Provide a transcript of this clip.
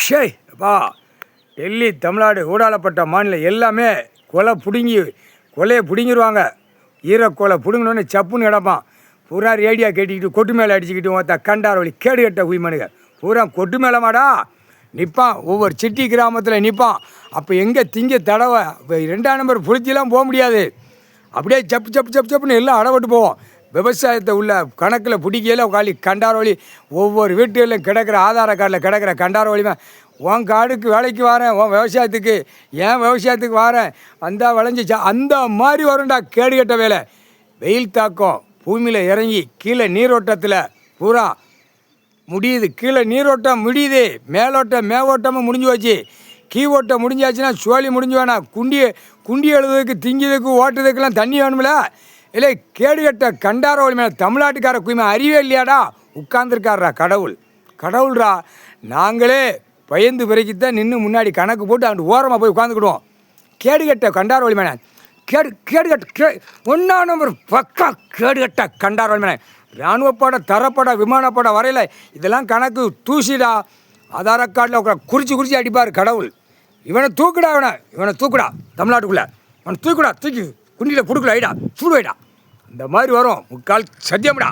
ஷே அப்பா, டெல்லி, தமிழ்நாடு, ஊடாலப்பட்ட மாநிலம் எல்லாமே கொலையை பிடுங்கிடுவாங்க. ஈரக்கொலை பிடுங்கினோன்னு சப்புன்னு கிடப்பான். பூரா ரேடியா கேட்டிக்கிட்டு கொட்டு மேலே அடிச்சுக்கிட்டு ஒருத்த கண்டார வழி கேடு கட்ட குய்மனுங்க பூரா கொட்டு மேலே மாடா நிற்பான். ஒவ்வொரு சிட்டி கிராமத்தில் நிற்பான். அப்போ எங்கே திங்க தடவை 2ஆம் நம்பர் புளித்திலாம் போக முடியாது. அப்படியே சப்பு சப்பு சப்பு சப்புன்னு எல்லாம் அடப்பட்டு போவோம். விவசாயத்தை உள்ள கணக்கில் பிடிக்கையில் காலி கண்டார வழி ஒவ்வொரு வீட்டுகளிலும் கிடக்கிற ஆதார கார்டில் கிடக்கிற கண்டார வழிமா உன் காடுக்கு வேலைக்கு வரேன், உன் விவசாயத்துக்கு ஏன் விவசாயத்துக்கு வரேன் வந்தால் விளைஞ்சிச்சா அந்த மாதிரி வரும்டா கேடுகட்ட வேலை. வெயில் தாக்கம் பூமியில் இறங்கி கீழே நீரோட்டத்தில் பூரா முடியுது. கீழே நீரோட்டம் முடியுது, மேவோட்டமும் முடிஞ்சு வச்சு. கீவோட்டம் முடிஞ்சாச்சுன்னா சோழி முடிஞ்சு வேணாம். குண்டி எழுதுறதுக்கு திங்கிறதுக்கு ஓட்டுறதுக்கெல்லாம் தண்ணி வேணுமில்ல. இல்லை கேடுகட்ட கண்டார வழி மேலே தமிழ்நாட்டுக்கார குய்மை அறிவே இல்லையாடா உட்கார்ந்துருக்காரா கடவுள்ரா. நாங்களே பயந்து பிறக்கித்தான் நின்று முன்னாடி கணக்கு போட்டு அங்கே ஓரமாக போய் உட்காந்துக்கிடுவோம். கேடுகட்ட கண்டார வழி மேலே கேடுகட்ட 1ஆம் நம்பர் பக்கா கேடுகட்ட கண்டார வழி மேலே இராணுவப்பட தரப்பட விமானப்பட வரையில் இதெல்லாம் கணக்கு தூசிடா. ஆதார கார்டில் குறித்து அடிப்பார் கடவுள். இவனை தூக்குடா தமிழ்நாட்டுக்குள்ளே அவனை தூக்கி குண்டியில் கொடுக்கல ஐடா சூடு வைடா. இந்த மாதிரி வரும் முக்கால் சத்தியம்டா.